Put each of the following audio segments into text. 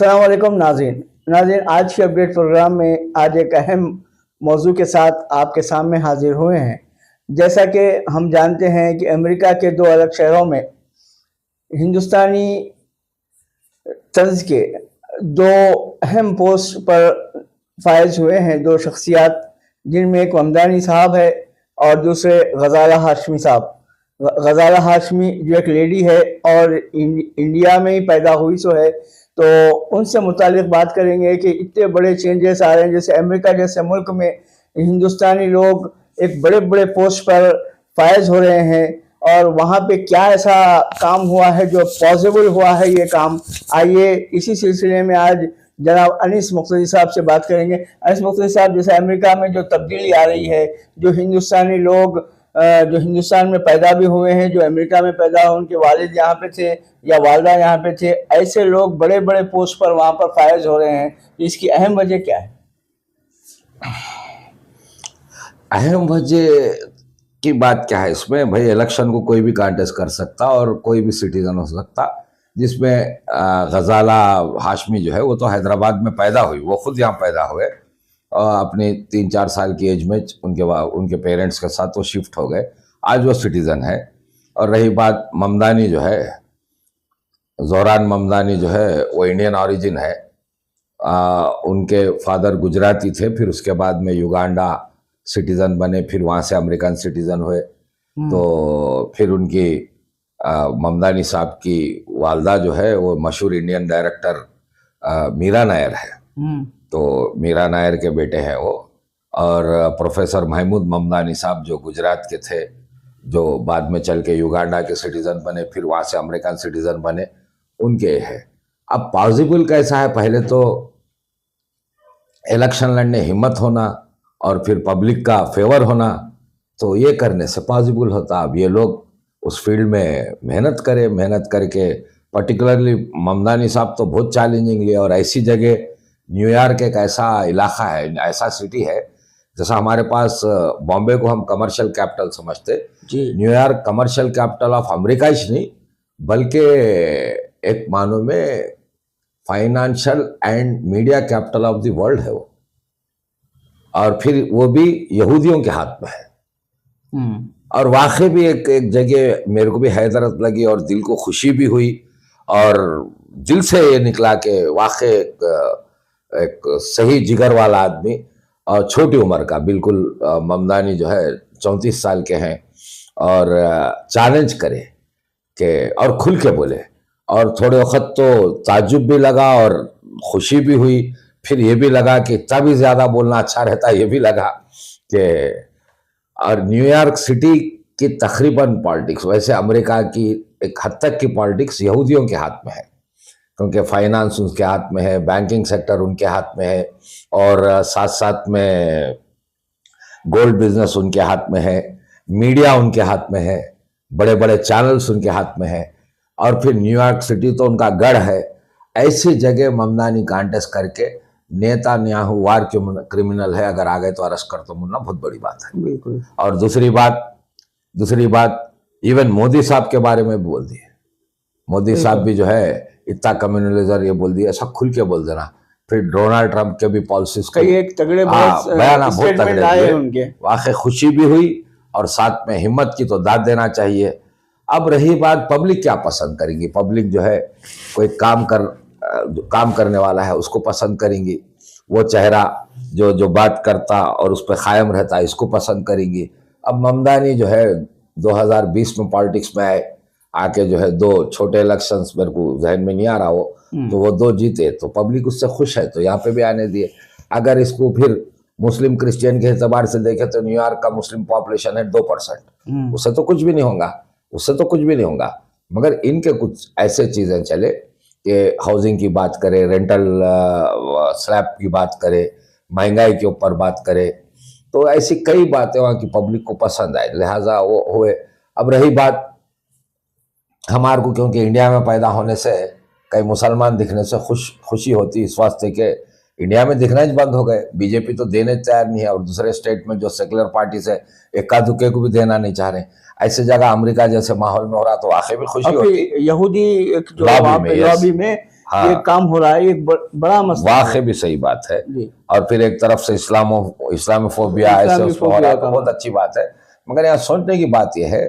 अस्सलाम वालेकुम नाज़रीन। आज के अपडेट प्रोग्राम में आज एक अहम मौजू के साथ आपके सामने हाजिर हुए हैं। जैसा कि हम जानते हैं कि अमेरिका के दो अलग शहरों में हिंदुस्तानी तर्ज के दो अहम पोस्ट पर फायज हुए हैं दो शख्सियात, जिनमें एक ममदानी साहब है और दूसरे गजाला हाशमी साहब। गजाला हाशमी जो एक लेडी है और इंडिया में ही पैदा हुई सो है, तो उनसे मुतालिक बात करेंगे कि इतने बड़े चेंजेस आ रहे हैं। जैसे अमेरिका जैसे मुल्क में हिंदुस्तानी लोग एक बड़े बड़े पोस्ट पर फायज हो रहे हैं और वहाँ पे क्या ऐसा काम हुआ है जो पॉसिबल हुआ है ये काम। आइए इसी सिलसिले में आज जनाब अनीस मुक्तदी साहब से बात करेंगे। अनीस मुक्तदी साहब, जैसे अमेरिका में जो तब्दीली आ रही है, जो हिंदुस्तानी लोग जो हिंदुस्तान में पैदा भी हुए हैं, जो अमेरिका में पैदा हुए, उनके वालिद यहाँ पे थे या वालदा यहाँ पे थे, ऐसे लोग बड़े बड़े पोस्ट पर वहाँ पर फायज हो रहे हैं, इसकी अहम वजह क्या है? अहम वजह की बात क्या है इसमें? भाई, इलेक्शन को कोई भी कांटेस्ट कर सकता और कोई भी सिटीजन हो सकता। जिसमें गजाला हाशमी जो है वो तो हैदराबाद में पैदा हुई, वो खुद यहाँ पैदा हुए और अपनी 3-4 साल की एज में उनके पेरेंट्स के साथ वो शिफ्ट हो गए। आज वो सिटीज़न है। और रही बात ममदानी जो है, ज़ोरान ममदानी जो है वो इंडियन ऑरिजिन है। उनके फादर गुजराती थे, फिर उसके बाद में युगांडा सिटीज़न बने, फिर वहाँ से अमेरिकन सिटीज़न हुए। तो फिर उनकी ममदानी साहब की वालदा जो है वो मशहूर इंडियन डायरेक्टर मीरा नायर है। तो मीरा नायर के बेटे हैं वो। और प्रोफेसर महमूद ममदानी साहब जो गुजरात के थे, जो बाद में चल के युगांडा के सिटीज़न बने, फिर वहाँ से अमेरिकन सिटीज़न बने, उनके हैं। अब पॉसिबल कैसा है? पहले तो इलेक्शन लड़ने हिम्मत होना और फिर पब्लिक का फेवर होना, तो ये करने से पॉसिबल होता। अब ये लोग उस फील्ड में मेहनत करें, मेहनत करके पर्टिकुलरली ममदानी साहब तो बहुत चैलेंजिंगली, और ऐसी जगह न्यूयॉर्क एक ऐसा इलाका है, ऐसा सिटी है, जैसा हमारे पास बॉम्बे को हम कमर्शियल कैपिटल समझते, New York commercial capital of America ही नहीं, बल्कि एक मानो में financial and media capital of the world है वो। और फिर वो भी यहूदियों के हाथ में है। और वाकई भी एक जगह मेरे को भी हैदरत लगी और दिल को खुशी भी हुई, और दिल से ये निकला कि वाकई एक सही जिगर वाला आदमी और छोटी उम्र का, बिल्कुल ममदानी जो है 34 साल के हैं, और चैलेंज करे कि और खुल के बोले। और थोड़े वक्त तो ताज्जुब भी लगा और खुशी भी हुई, फिर ये भी लगा कि इतना भी ज़्यादा बोलना अच्छा रहता, ये भी लगा कि। और न्यूयॉर्क सिटी की तकरीबन पॉलिटिक्स, वैसे अमेरिका की एक हद तक की पॉलिटिक्स यहूदियों के हाथ में है, क्योंकि फाइनेंस उनके हाथ में है, बैंकिंग सेक्टर उनके हाथ में है, और साथ साथ में गोल्ड बिजनेस उनके हाथ में है, मीडिया उनके हाथ में है, बड़े बड़े चैनल्स उनके हाथ में है, और फिर न्यूयॉर्क सिटी तो उनका गढ़ है। ऐसी जगह ममदानी कांटेस्ट करके नेता न्याहू वार क्रिमिनल है, अगर आ गए तो अरेस्ट कर तो मुन्ना, बहुत बड़ी बात है। बिल्कुल। और दूसरी बात इवन मोदी साहब के बारे में बोल दिए। मोदी साहब भी जो है इतना कम्युनलिज्म ये बोल दिया, ऐसा खुल के बोल देना। फिर डोनाल्ड ट्रंप के भी पॉलिसीज के एक तगड़े बयान बहुत तगड़े आए उनके। वाकई खुशी भी हुई और साथ में हिम्मत की तो दाद देना चाहिए। अब रही बात पब्लिक क्या पसंद करेगी, पब्लिक जो है कोई काम करने वाला है उसको पसंद करेंगी, वो चेहरा जो बात करता और उस पर कायम रहता है इसको पसंद करेंगी। अब ममदानी जो है 2020 में पॉलिटिक्स में आके जो है 2 छोटे इलेक्शंस, मेरे को जहन में नहीं आ रहा वो, तो वो 2 जीते, तो पब्लिक उससे खुश है, तो यहाँ पे भी आने दिए। अगर इसको फिर मुस्लिम क्रिश्चियन के एतबार से देखे तो न्यूयॉर्क का मुस्लिम पॉपुलेशन है 2%, उससे तो कुछ भी नहीं होगा। मगर इनके कुछ ऐसे चीज़ें चले कि हाउसिंग की बात करें, रेंटल स्लैब की बात करें, महंगाई के ऊपर बात करें, तो ऐसी कई बातें वहाँ की पब्लिक को पसंद आए, लिहाजा वो हुए। अब रही बात हमारे को, क्योंकि इंडिया में पैदा होने से कई मुसलमान दिखने से खुशी होती, इस वास्ते के इंडिया में दिखना ही बंद हो गए। बीजेपी तो देने तैयार नहीं है, और दूसरे स्टेट में जो सेकुलर पार्टी से इक्का दुक्के को भी देना नहीं चाह रहे। ऐसे जगह अमेरिका जैसे माहौल में हो रहा तो वाकई में खुशी होती। यहूदी लॉबी में हाँ। ये काम हो रहा है, एक बड़ा मसला है। वाकई भी सही बात है। जी। और फिर एक तरफ से इस्लामोफोबिया ऐसे उसमें हो रहा है, तो बहुत अच्छी बात है। मगर यहाँ सोचने की बात यह है,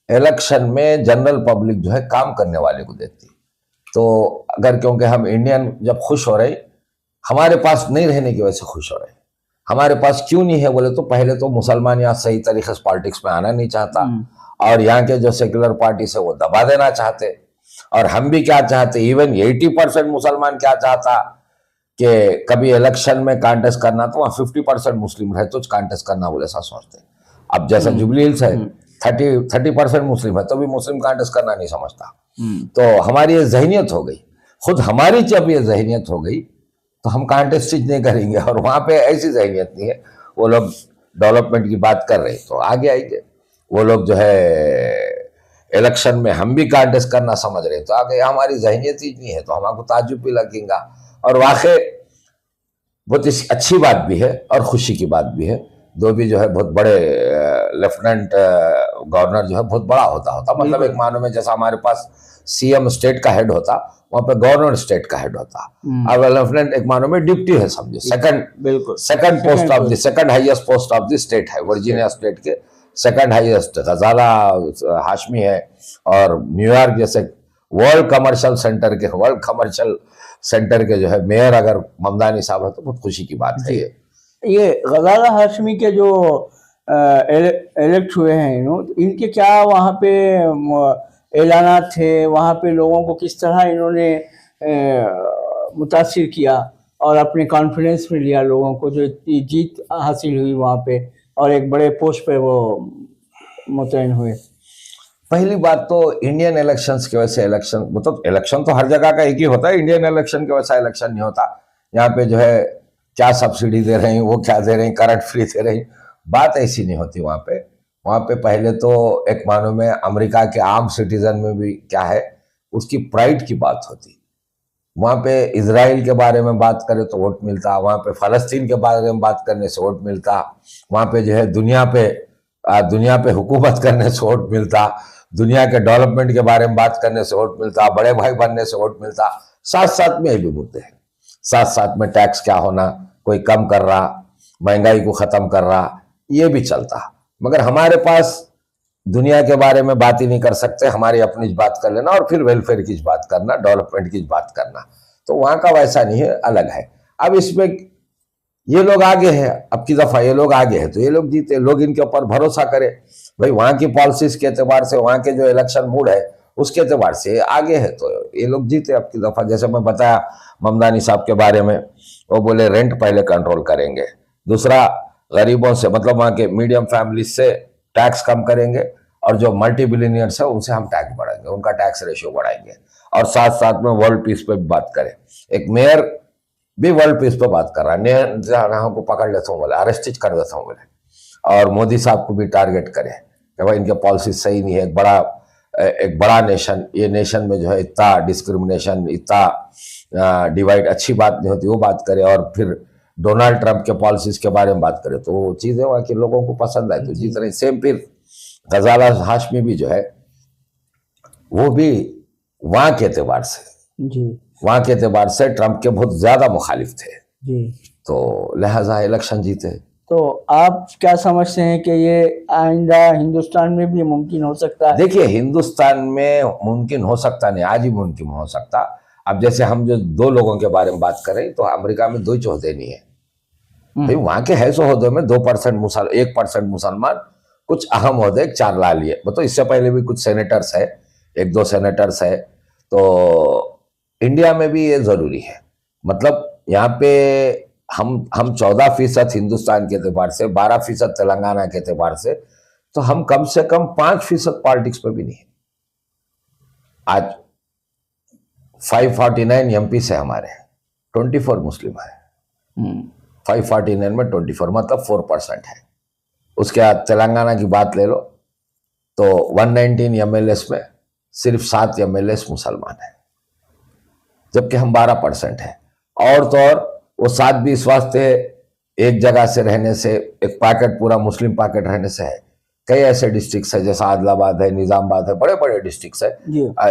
इलेक्शन में जनरल पब्लिक जो है काम करने वाले को देती। तो अगर क्योंकि हम इंडियन जब खुश हो रहे, हमारे पास नहीं रहने की वजह से खुश हो रहे। हमारे पास क्यों नहीं है बोले तो पहले तो मुसलमान यहाँ सही तरीके से पॉलिटिक्स में आना नहीं चाहता, और यहाँ के जो सेक्युलर पार्टी से वो दबा देना चाहते। और हम भी क्या चाहते, इवन 80% मुसलमान क्या चाहता कि कभी इलेक्शन में कांटेस्ट करना, तो वहाँ 50% मुस्लिम रहे तो कांटेस्ट करना बोले ऐसा सोचते। अब जैसा जुबली हिल्स है 30% मुस्लिम है तो भी मुस्लिम कांटेस्ट करना नहीं समझता। तो हमारी ये जहनियत हो गई, खुद हमारी जब ये जहनियत हो गई तो हम कांटेस्ट नहीं करेंगे। और वहाँ पे ऐसी जहनियत नहीं है, वो लोग डेवलपमेंट की बात कर रहे तो आगे आएंगे। वो लोग जो है इलेक्शन में हम भी कांटेस्ट करना समझ रहे तो आगे, हमारी जहनियत ही नहीं है तो हमको ताज्जुब भी लगेगा। और वाकई बहुत अच्छी बात भी है और खुशी की बात भी है। दो भी जो है बहुत बड़े लेफ्टिनेंट गवर्नर जो है बहुत बड़ा होता मतलब एक मानो में जैसा हमारे पास सीएम स्टेट का हेड होता, वहां पे गवर्नर स्टेट का हेड होता। अब लेफ्टिनेंट एक मानो में डिप्टी है, समझे, second post of the second highest post of the state है। वर्जीनिया स्टेट के सेकंड हाईएस्ट गजाला हाशमी है। और न्यूयॉर्क जैसे वर्ल्ड कमर्शियल सेंटर के जो है मेयर अगर ममदानी साहब है तो बहुत खुशी की बात है। ये गजाला हाशमी के जो इलेक्ट हुए हैं, इनके क्या वहाँ पे ऐलानात थे, वहाँ पे लोगों को किस तरह इन्होंने मुतासिर किया और अपने कॉन्फिडेंस में लिया लोगों को, जो इतनी जीत हासिल हुई वहाँ पे और एक बड़े पोस्ट पे वो मुतयन हुए। पहली बात तो इंडियन इलेक्शंस की वजह से इलेक्शन, मतलब इलेक्शन तो हर जगह का एक ही होता है, इंडियन इलेक्शन की वजह से इलेक्शन नहीं होता। यहाँ पे जो है क्या सब्सिडी दे रहे हैं, वो क्या दे रहे हैं, करंट फ्री दे रहे हैं, बात ऐसी नहीं होती वहाँ पे। वहाँ पे पहले तो एक मानो में अमेरिका के आम सिटीजन में भी क्या है, उसकी प्राइड की बात होती। वहाँ पे इजराइल के बारे में बात करें तो वोट मिलता, वहाँ पे फलस्तीन के बारे में बात करने से वोट मिलता, वहाँ पे जो है दुनिया पे हुकूमत करने से वोट मिलता, दुनिया के डेवलपमेंट के बारे में बात करने से वोट मिलता, बड़े भाई बनने से वोट मिलता। साथ साथ में ये भी मुद्दे हैं, साथ साथ में टैक्स क्या होना, कोई कम कर रहा, महंगाई को खत्म कर रहा, ये भी चलता। मगर हमारे पास दुनिया के बारे में बात ही नहीं कर सकते, हमारी अपनी बात कर लेना और फिर वेलफेयर की बात करना, डेवलपमेंट की बात करना। तो वहां का वैसा नहीं है, अलग है। अब इसमें ये लोग आगे हैं, अब की दफा ये लोग आगे हैं तो ये लोग जीते, लोग इनके ऊपर भरोसा करे भाई, वहां की पॉलिसीज के एतबार से, वहां के जो इलेक्शन मूड है उसके एतबार से आगे है तो ये लोग जीते अब की दफा। जैसे मैं बताया ममदानी साहब के बारे में, वो बोले रेंट पहले कंट्रोल करेंगे, दूसरा गरीबों से, मतलब वहाँ के मीडियम फैमिली से टैक्स कम करेंगे, और जो मल्टी बिलियनियर्स है उनसे हम टैक्स बढ़ाएंगे, उनका टैक्स रेशियो बढ़ाएंगे। और साथ साथ में वर्ल्ड पीस पे भी बात करें, एक मेयर भी वर्ल्ड पीस पे बात कर रहा है, को पकड़ लेता हूँ बोले, अरेस्ट कर देता हूँ बोले। और मोदी साहब को भी टारगेट करें कि भाई इनके पॉलिसी सही नहीं है, एक बड़ा नेशन, ये नेशन में जो है इतना डिस्क्रिमिनेशन, इतना डिवाइड, अच्छी बात नहीं होती, वो बात करे। और फिर डोनाल्ड ट्रंप के पॉलिसीज के बारे में बात करें तो वो चीजें वहाँ के लोगों को पसंद आए तो जीत रहे। सेम फिर गजाला हाशमी भी जो है वो भी वहाँ के एतबार से ट्रंप के बहुत ज्यादा मुखालिफ थे जी, तो लिहाजा इलेक्शन जीते। तो आप क्या समझते हैं कि ये आइंदा हिंदुस्तान में भी मुमकिन हो सकता है? देखिए, हिंदुस्तान में मुमकिन हो सकता नहीं, आज ही मुमकिन हो सकता। अब जैसे हम जो दो लोगों के बारे में बात करें तो अमेरिका में 2 चौधरी नहीं है भाई, वहां के है सो होदे में 1% मुसलमान, कुछ अहम होदे 4 लाल ये, मतलब इससे पहले भी कुछ सेनेटर्स है, 1-2 सेनेटर्स है। तो इंडिया में भी ये जरूरी है, मतलब यहाँ पे हम 14% हिंदुस्तान के एतबार से, 12% तेलंगाना के एतबार से, तो हम कम से कम 5% पॉलिटिक्स पे भी नहीं है। आज 549 एमपी से हमारे 24 मुस्लिम है, 549 में 24 मतलब 4% है। उसके बाद तेलंगाना की बात ले लो तो 119 एमएलएस में सिर्फ 7 एमएलएस मुसलमान है, जबकि हम 12% है। और तो और वो 7 भी इस वास्ते एक जगह से रहने से, एक पैकेट पूरा मुस्लिम पैकेट रहने से है। कई ऐसे डिस्ट्रिक्ट है जैसा आदिलाबाद है, निजामाबाद है, बड़े बड़े डिस्ट्रिक्ट है,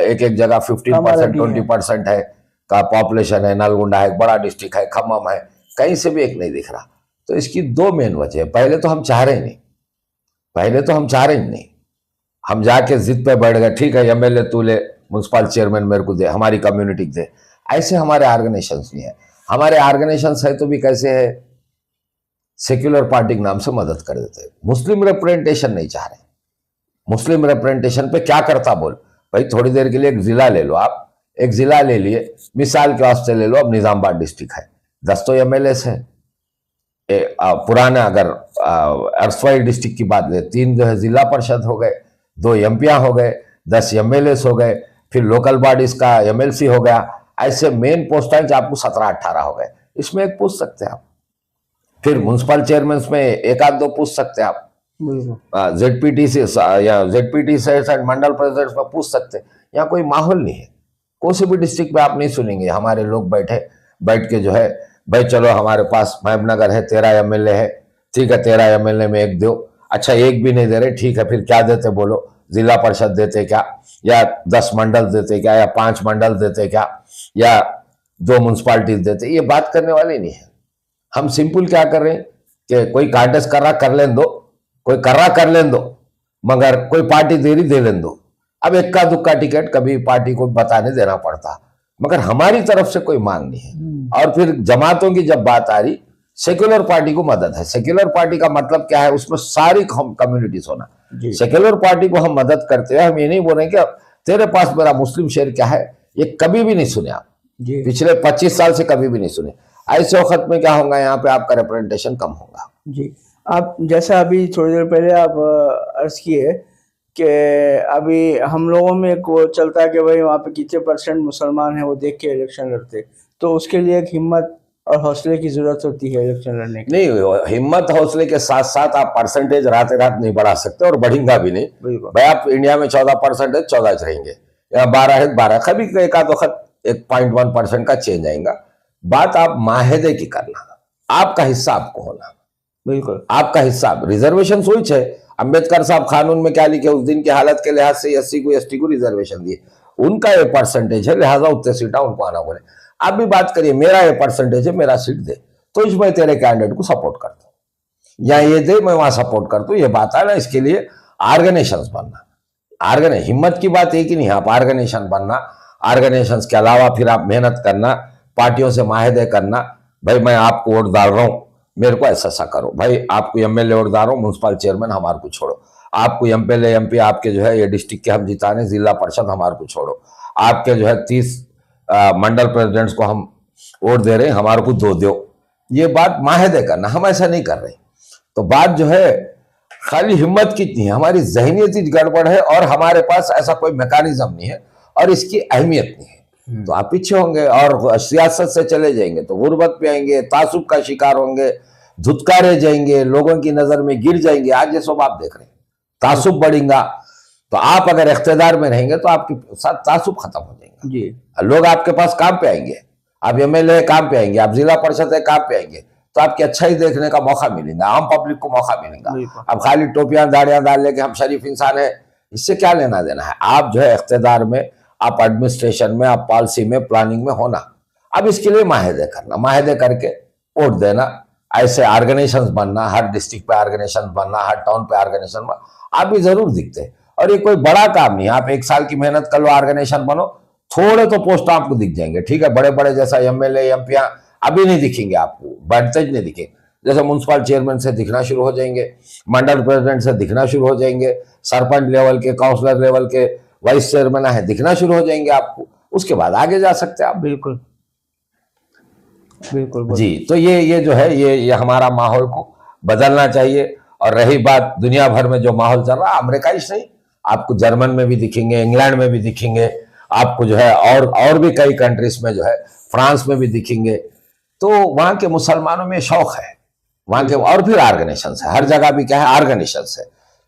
एक एक जगह 15% 20% है, का पॉपुलेशन है, नलगुंडा है, एक बड़ा डिस्ट्रिक्ट है, खम्मम है, कहीं से भी एक नहीं दिख रहा। तो इसकी दो मेन वजह है। पहले तो हम चाह रहे नहीं, हम जाके जिद पे बैठ गए, ठीक है एमएलए तू ले, म्यूनसिपल चेयरमैन मेरे को दे, हमारी कम्युनिटी दे। ऐसे हमारे ऑर्गेनाइजेशंस नहीं है। हमारे ऑर्गेनाइजेशंस है तो भी कैसे है, सेक्युलर पार्टी के नाम से मदद कर देते हैं। मुस्लिम रिप्रेजेंटेशन नहीं चाह रहे। मुस्लिम रिप्रेजेंटेशन पे क्या करता बोल, भाई थोड़ी देर के लिए एक जिला ले लो, आप एक जिला ले लिए, मिसाल के वास्ते ले लो, अब निजामाबाद डिस्ट्रिक्ट है, 10 तो एमएलए है। पुराना अगर अर्सवाई डिस्ट्रिक्ट की बात ले, 3 जो है जिला परिषद हो गए, 2 एमपियां हो गए, 10 एमएलए हो गए, फिर लोकल बॉडीज का एमएलसी हो गया। ऐसे मेन पोस्ट आपको 17-18 हो गए, इसमें एक पूछ सकते हैं आप। फिर म्यूनसिपल चेयरमैन में एक आध दो पूछ सकते हैं आप, जेडपीटी से या जेडपीटी से मंडल प्रेसिडेंट में पूछ सकते हैं। यहाँ कोई माहौल नहीं है। कोई से भी डिस्ट्रिक्ट में आप नहीं सुनेंगे हमारे लोग बैठ के जो है, भाई चलो हमारे पास महबूबनगर है, 13 एमएलए है, ठीक है 13 एमएलए में एक दो, अच्छा एक भी नहीं दे रहे, ठीक है फिर क्या देते बोलो, जिला परिषद देते क्या, या 10 मंडल देते क्या, या 5 मंडल देते क्या, या 2 म्यूनसिपालिटी देते। ये बात करने वाले नहीं है। हम सिंपल क्या कर रहे हैं कि कोई कांटेस्ट कर रहा कर लें दो, कोई कर रहा कर लें दो, मगर कोई पार्टी दे रही दे लें दो। अब इक्का दुक्का टिकट कभी पार्टी को बताने देना पड़ता, मगर हमारी तरफ से कोई मांग नहीं है। और फिर जमातों की जब बात आ रही, सेक्युलर पार्टी को मदद है। सेक्युलर पार्टी का मतलब क्या है, उसमें सारी कम्युनिटीज होना। सेक्युलर पार्टी को हम मदद करते हैं। हम ये नहीं बोल रहे कि अब तेरे पास मेरा मुस्लिम शेयर क्या है, ये कभी भी नहीं सुने आप, पिछले 25 साल से कभी भी नहीं सुने। ऐसे वक्त में क्या होगा, यहाँ पे आपका रिप्रेजेंटेशन कम होगा। जी, आप जैसा अभी थोड़ी देर पहले आप अर्ज किए कि अभी हम लोगों में एक वो चलता है कि भाई वहाँ पे कितने % मुसलमान हैं, वो देख के इलेक्शन लड़ते, तो उसके लिए एक हिम्मत और हौसले की जरूरत होती है इलेक्शन लड़ने की। नहीं, हिम्मत हौसले के साथ साथ आप परसेंटेज रात नहीं बढ़ा सकते, और बढ़ेगा भी नहीं। भाई आप इंडिया में 14% है, 14 रहेंगे, या 12 है 12, कभी एक आध वक्त 1.1% का चेंज आएगा। बात आप माहिदे की करना, आपका हिस्सा आपको होना, बिल्कुल आपका हिस्सा। रिजर्वेशन सोच है, अंबेडकर साहब कानून में क्या लिखे, उस दिन की हालत के लिहाज से एससी को एसटी को रिजर्वेशन दिए, उनका ये परसेंटेज है, लिहाजा उतने सीटा उनको आना बोले। आप भी बात करिए, मेरा ये परसेंटेज है, मेरा सीट दे, तो इसमें तेरे कैंडिडेट को सपोर्ट करता हूं, या ये दे मैं वहां सपोर्ट करता हूं। ये बात है ना, इसके लिए ऑर्गेनाइजेशंस बनना, हिम्मत की बात एक ही नहीं, आप ऑर्गेनाइजेशन बनना, ऑर्गेनाइजेशंस के अलावा फिर आप मेहनत करना, पार्टियों से माहिदे करना, भाई मैं आपको वोट डाल रहा हूं, मेरे को ऐसा करो, भाई आपको एमएलए वोट डाल रहा हूं, म्यूनसिपल चेयरमैन हमारे को छोड़ो, आपको एमएलए एमपी आपके जो है ये डिस्ट्रिक्ट के हम जिताने, जिला परिषद हमारे को छोड़ो, आपके जो है 30 मंडल प्रेसिडेंट्स को हम वोट दे रहे हैं, हमारे को दो। ये बात माहिदे करना, हम ऐसा नहीं कर रहे। तो बात जो है खाली हिम्मत कितनी है, हमारी जहनियत ही गड़बड़ है, और हमारे पास ऐसा कोई मैकेनिज्म नहीं है, और इसकी अहमियत नहीं है। तो आप पीछे होंगे और सियासत से चले जाएंगे तो गुर्बत पे आएंगे, तासुब का शिकार होंगे, धुतकारे जाएंगे, लोगों की नजर में गिर जाएंगे। आज ये सब आप देख रहे हैं, तासुब बढ़ेगा। तो आप अगर इख्तियार में रहेंगे तो आपके साथ तासुब खत्म हो जाएगा जी। लोग आपके पास काम पे आएंगे, आप एमएलए काम पे आएंगे, आप जिला परिषद काम पे आएंगे, तो आपकी अच्छाई देखने का मौका मिलेगा, आम पब्लिक को मौका मिलेगा। अब खाली टोपियां दाढ़ियां डाल लेके हम शरीफ इंसान है, इससे क्या लेना देना है। आप जो है इख्तियार में, आप एडमिनिस्ट्रेशन में, आप पॉलिसी में, प्लानिंग में होना। अब इसके लिए माहिदे करना, माहिदे करके वोट देना, ऐसे ऑर्गेनाइजेशंस बनना, हर डिस्ट्रिक्ट पे ऑर्गेनाइजेशन बनना, हर टाउन पे ऑर्गेनाइजेशन बनना, आप भी जरूर दिखते। और ये कोई बड़ा काम नहीं, आप 1 साल की मेहनत कर लो, ऑर्गेनाइजेशन बनो, थोड़े तो पोस्ट आपको दिख जाएंगे, ठीक है। बड़े बड़े जैसा एमएलए एमपियां अभी नहीं दिखेंगे आपको, बढ़ते नहीं दिखेंगे, जैसे म्यूनसिपल चेयरमैन से दिखना शुरू हो जाएंगे, मंडल प्रेसिडेंट से दिखना शुरू हो जाएंगे, सरपंच लेवल के, काउंसलर लेवल के वाइस चेयरमैन है, दिखना शुरू हो जाएंगे आपको। उसके बाद आगे जा सकते हैं आप। बिल्कुल बिल्कुल जी। तो ये जो है ये हमारा माहौल को बदलना चाहिए। और रही बात दुनिया भर में जो माहौल चल रहा है, अमेरिका ही नहीं, आपको जर्मन में भी दिखेंगे, इंग्लैंड में भी दिखेंगे, आपको जो है और भी कई कंट्रीज में जो है, फ्रांस में भी दिखेंगे। तो वहां के मुसलमानों में शौक है, वहां के, और फिर ऑर्गेनाइजेशन है, हर जगह भी क्या है, ऑर्गेनाइजेशन है।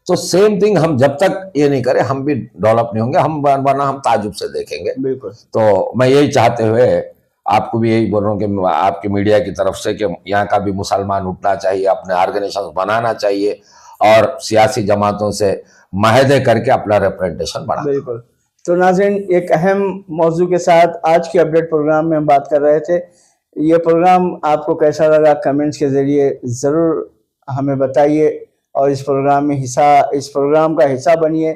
तो सेम थिंग, हम जब तक ये नहीं करें हम भी डेवलप नहीं होंगे, वरना हम ताजुब से देखेंगे। बिल्कुल। तो मैं यही चाहते हुए आपको भी यही बोल रहा हूँ कि आपकी मीडिया की तरफ से कि यहाँ का भी मुसलमान उठना चाहिए, अपने ऑर्गेनाइजेशन बनाना चाहिए, और सियासी जमातों से माहिदे करके अपना रिप्रेजेंटेशन बढ़ाना। बिल्कुल। तो नाज़रीन, एक अहम मौजू के साथ आज के अपडेट प्रोग्राम में हम बात कर रहे थे। ये प्रोग्राम आपको कैसा लगा कमेंट्स के ज़रिए ज़रूर हमें बताइए और इस प्रोग्राम का हिस्सा बनिए।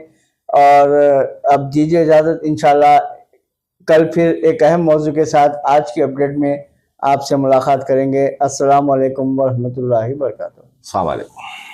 और अब दीजिए इजाज़त, इंशाल्लाह कल फिर एक अहम मौजू के साथ आज की अपडेट में आपसे मुलाकात करेंगे। अस्सलाम वालेकुम वरहमतुल्लाहि वबरकातुहू। अस्सलाम वालेकुम।